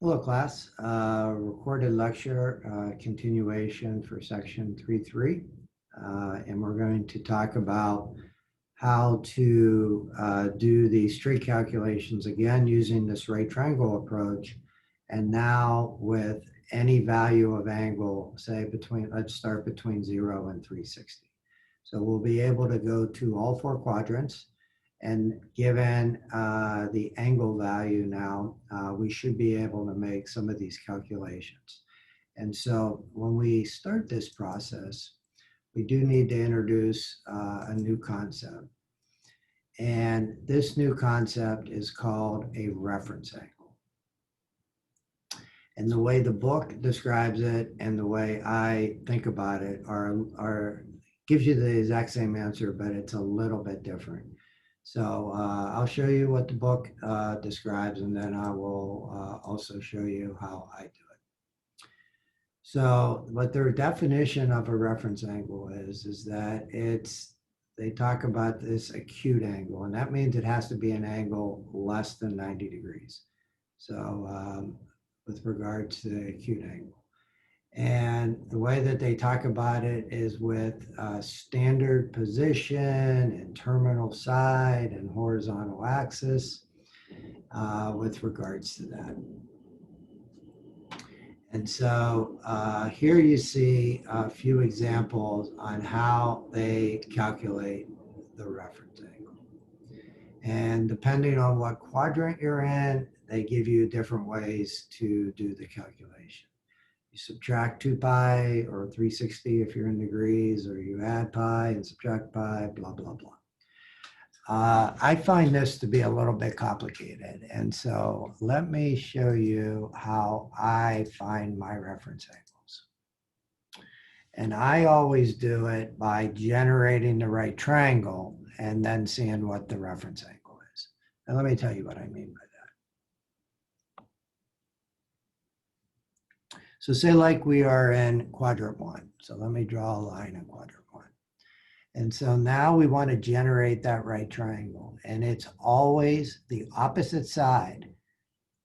Hello, class. Recorded lecture continuation for section 3.3. And we're going to talk about how to do these trig calculations again using this right triangle approach. And now with any value of angle, say let's start between 0 and 360. So we'll be able to go to all four quadrants. And given the angle value now, we should be able to make some of these calculations. And so when we start this process, we do need to introduce a new concept. And this new concept is called a reference angle. And the way the book describes it and the way I think about it gives you the exact same answer, but it's a little bit different. So I'll show you what the book describes, and then I will also show you how I do it. So what their definition of a reference angle is that they talk about this acute angle, and that means it has to be an angle less than 90 degrees. So with regards to the acute angle. And the way that they talk about it is with standard position and terminal side and horizontal axis with regards to that. And so here you see a few examples on how they calculate the reference angle. And depending on what quadrant you're in, they give you different ways to do the calculation. You subtract 2 pi or 360 if you're in degrees, or you add pi and subtract pi, blah, blah, blah. I find this to be a little bit complicated. And so let me show you how I find my reference angles. And I always do it by generating the right triangle and then seeing what the reference angle is. And let me tell you what I mean by that. So say like we are in quadrant 1. So let me draw a line in quadrant 1. And so now we want to generate that right triangle. And it's always the opposite side.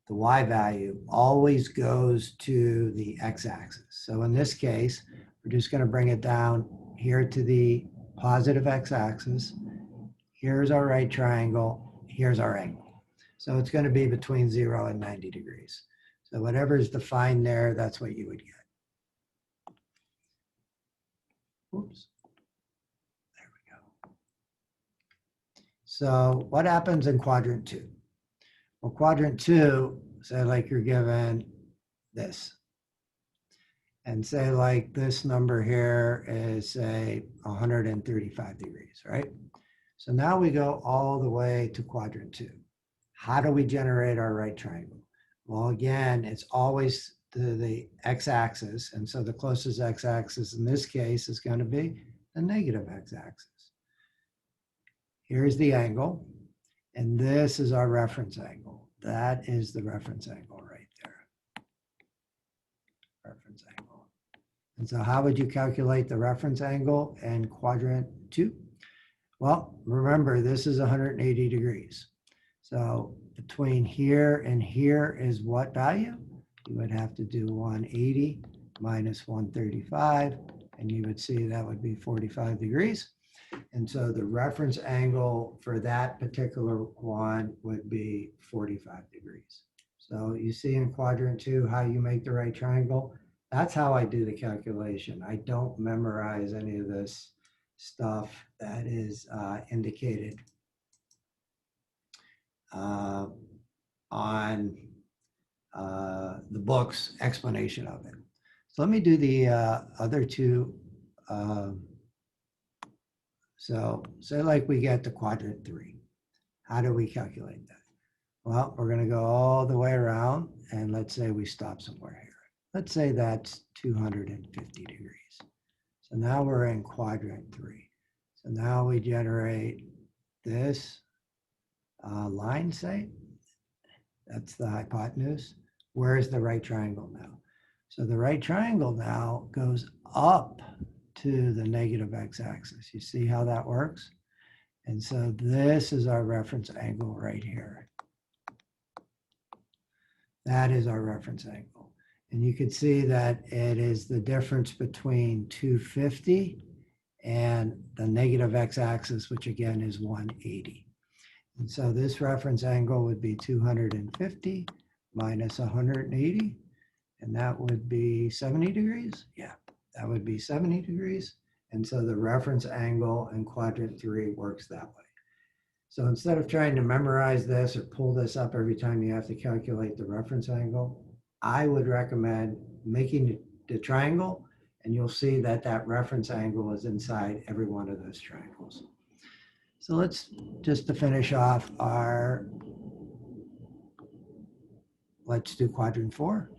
The y value always goes to the x-axis. So in this case, we're just going to bring it down here to the positive x-axis. Here's our right triangle. Here's our angle. So it's going to be between 0 and 90 degrees. So whatever is defined there, that's what you would get. Oops. There we go. So what happens in quadrant 2? Well, quadrant 2, say like you're given this. And say like this number here is, say, 135 degrees, right? So now we go all the way to quadrant 2. How do we generate our right triangle? Well, again, it's always to the x-axis. And so the closest x-axis in this case is going to be the negative x-axis. Here's the angle. And this is our reference angle. That is the reference angle right there. Reference angle. And so how would you calculate the reference angle in quadrant 2? Well, remember, this is 180 degrees. So between here and here is what value? You would have to do 180 minus 135, and you would see that would be 45 degrees. And so the reference angle for that particular one would be 45 degrees. So you see in quadrant 2 how you make the right triangle. That's how I do the calculation. I don't memorize any of this stuff that is indicated on the book's explanation of it. So let me do the other two. So say like we get to quadrant 3. How do we calculate that? Well, we're going to go all the way around, and let's say we stop somewhere here. Let's say that's 250 degrees. So now we're in quadrant 3. So now we generate this line, say. That's the hypotenuse. Where is the right triangle now? So the right triangle now goes up to the negative x-axis. You see how that works? And so this is our reference angle right here. That is our reference angle. And you can see that it is the difference between 250 and the negative x-axis, which again is 180. And so this reference angle would be 250 minus 180, and that would be 70 degrees. Yeah, that would be 70 degrees. And so the reference angle in quadrant 3 works that way. So instead of trying to memorize this or pull this up every time you have to calculate the reference angle, I would recommend making the triangle, and you'll see that that reference angle is inside every one of those triangles. So let's just to finish off let's do quadrant 4.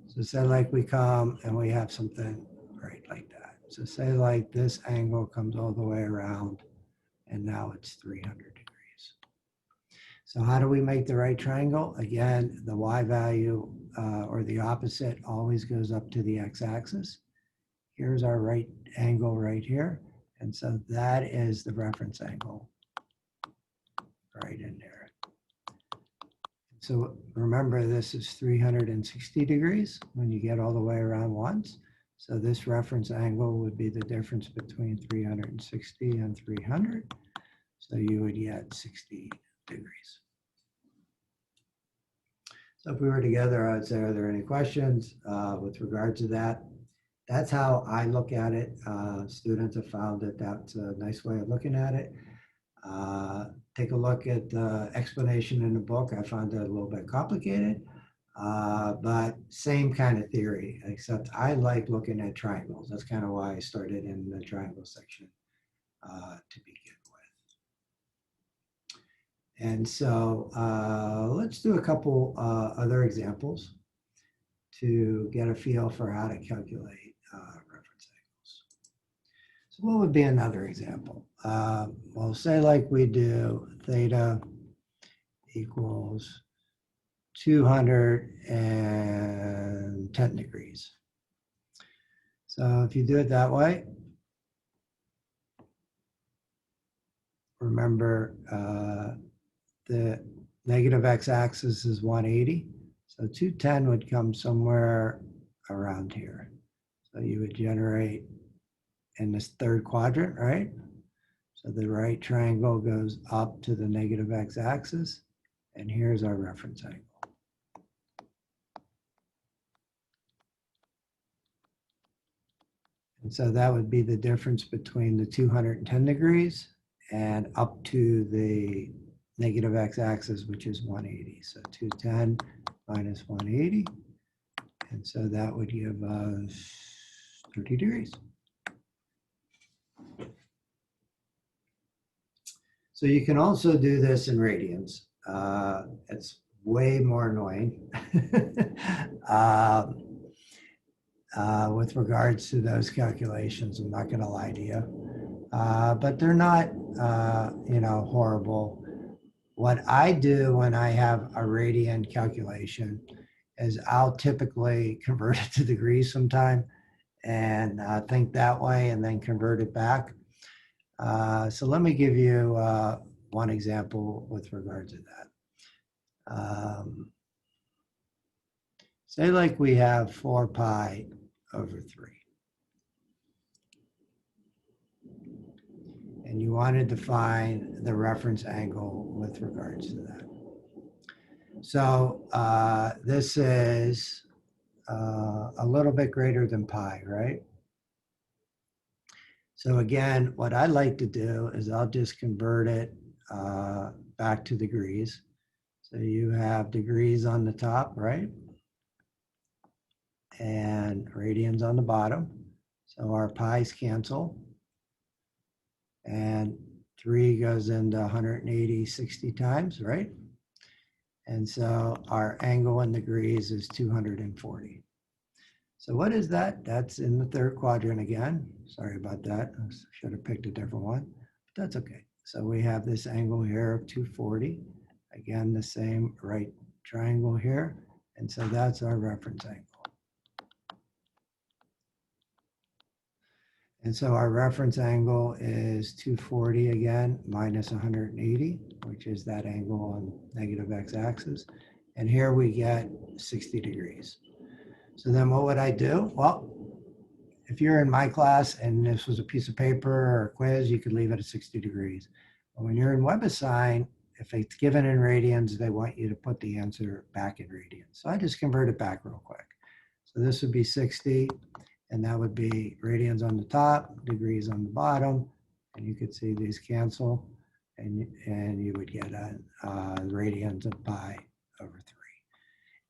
So say like we come and we have something right like that. So say like this angle comes all the way around and now it's 300 degrees. So how do we make the right triangle? Again, the y value or the opposite always goes up to the x-axis. Here's our right angle right here. And so that is the reference angle right in there. So remember, this is 360 degrees when you get all the way around once. So this reference angle would be the difference between 360 and 300. So you would get 60 degrees. So if we were together, I'd say, are there any questions with regard to that? That's how I look at it. Students have found that that's a nice way of looking at it. Take a look at the explanation in the book. I found it a little bit complicated, but same kind of theory, except I like looking at triangles. That's kind of why I started in the triangle section to begin with. And so let's do a couple other examples to get a feel for how to calculate reference angles. So what would be another example? Well, say like we do theta equals 210 degrees. So if you do it that way, remember the negative x-axis is 180. So 210 would come somewhere around here. So you would generate in this third quadrant, right? So the right triangle goes up to the negative x-axis, and here's our reference angle. And so that would be the difference between the 210 degrees and up to the negative x-axis, which is 180. So 210 minus 180. And so that would give us 30 degrees. So you can also do this in radians. It's way more annoying with regards to those calculations. I'm not going to lie to you, but they're not, horrible. What I do when I have a radian calculation is I'll typically convert it to degrees sometime and think that way and then convert it back. So let me give you one example with regard to that. Say like we have 4 pi over 3. And you wanted to find the reference angle with regards to that. So this is a little bit greater than pi, right? So again, what I like to do is I'll just convert it back to degrees. So you have degrees on the top, right? And radians on the bottom. So our pi's cancel. And 3 goes into 180 60 times, right? And so our angle in degrees is 240. So what is that? That's in the third quadrant again. Sorry about that. I should have picked a different one, but that's okay. So we have this angle here of 240. Again, the same right triangle here. And so that's our reference angle. And so our reference angle is 240 again, minus 180, which is that angle on negative x-axis. And here we get 60 degrees. So then what would I do? Well, if you're in my class and this was a piece of paper or a quiz, you could leave it at 60 degrees. But when you're in WebAssign, if it's given in radians, they want you to put the answer back in radians. So I just convert it back real quick. So this would be 60, and that would be radians on the top, degrees on the bottom, and you could see these cancel, and you would get radians of pi over 3.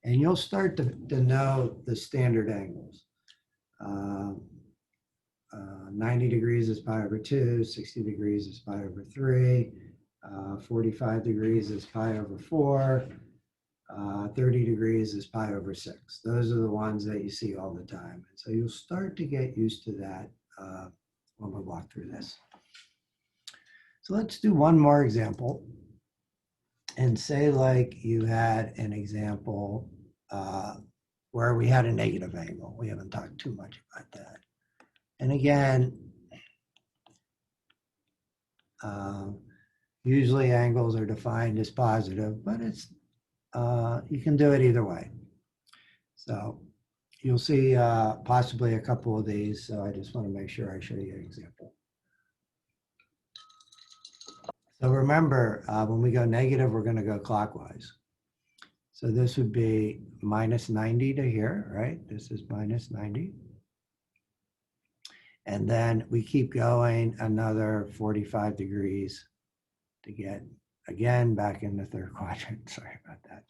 And you'll start to know the standard angles. 90 degrees is pi over 2, 60 degrees is pi over 3, 45 degrees is pi over 4, 30 degrees is pi over 6. Those are the ones that you see all the time. And so you'll start to get used to that when we walk through this. So let's do one more example. And say like you had an example where we had a negative angle. We haven't talked too much about that. And again, usually angles are defined as positive, but it's you can do it either way. So you'll see possibly a couple of these. So I just want to make sure I show you an example. So remember, when we go negative, we're going to go clockwise. So this would be minus 90 to here, right? This is minus 90. And then we keep going another 45 degrees to get, again, back in the third quadrant. Sorry about that.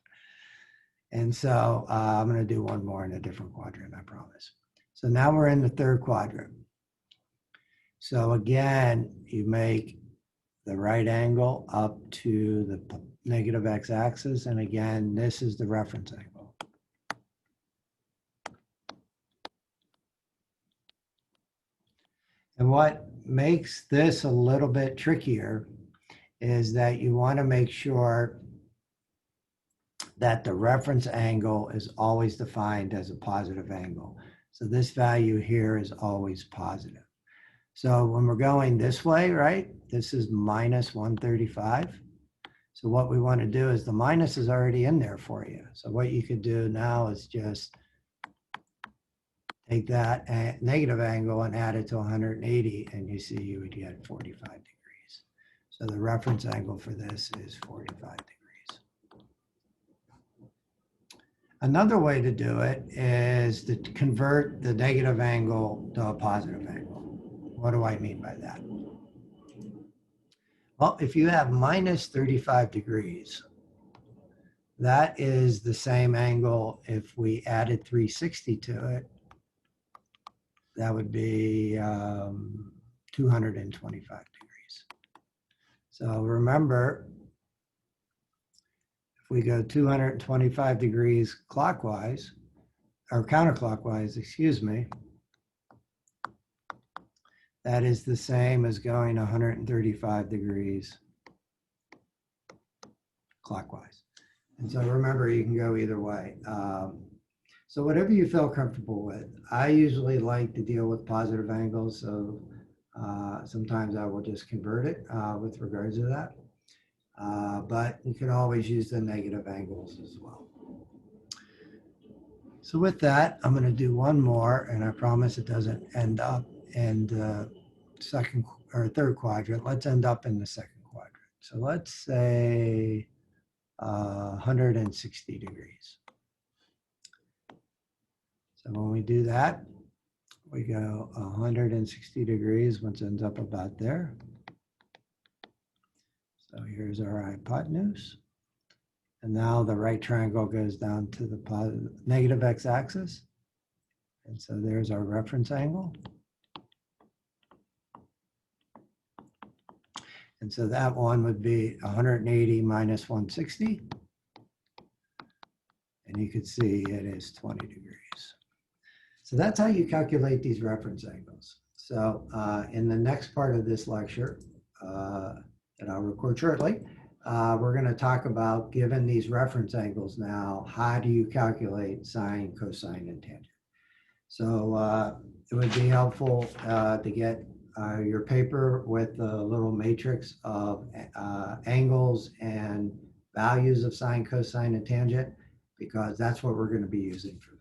And so I'm going to do one more in a different quadrant, I promise. So now we're in the third quadrant. So again, you make the right angle up to the negative x-axis. And again, this is the reference angle. And what makes this a little bit trickier is that you want to make sure that the reference angle is always defined as a positive angle. So this value here is always positive. So when we're going this way, right, this is minus 135. So what we want to do is the minus is already in there for you. So what you could do now is just take that negative angle and add it to 180, and you see you would get 45 degrees. So the reference angle for this is 45 degrees. Another way to do it is to convert the negative angle to a positive angle. What do I mean by that? Well, if you have minus 35 degrees, that is the same angle if we added 360 to it. That would be 225 degrees. So remember, if we go 225 degrees clockwise, or counterclockwise, excuse me, that is the same as going 135 degrees clockwise. And so remember, you can go either way. So whatever you feel comfortable with. I usually like to deal with positive angles, so sometimes I will just convert it with regards to that. But you can always use the negative angles as well. So with that, I'm going to do one more, and I promise it doesn't end up in the second or third quadrant. Let's end up in the second quadrant. So let's say 160 degrees. So when we do that, we go 160 degrees, which ends up about there. So here's our hypotenuse. And now the right triangle goes down to the negative x-axis. And so there's our reference angle. And so that one would be 180 minus 160. And you can see it is 20 degrees. So that's how you calculate these reference angles. So in the next part of this lecture that I'll record shortly, we're going to talk about, given these reference angles now, how do you calculate sine, cosine, and tangent? So it would be helpful to get your paper with a little matrix of angles and values of sine, cosine, and tangent. because that's what we're going to be using for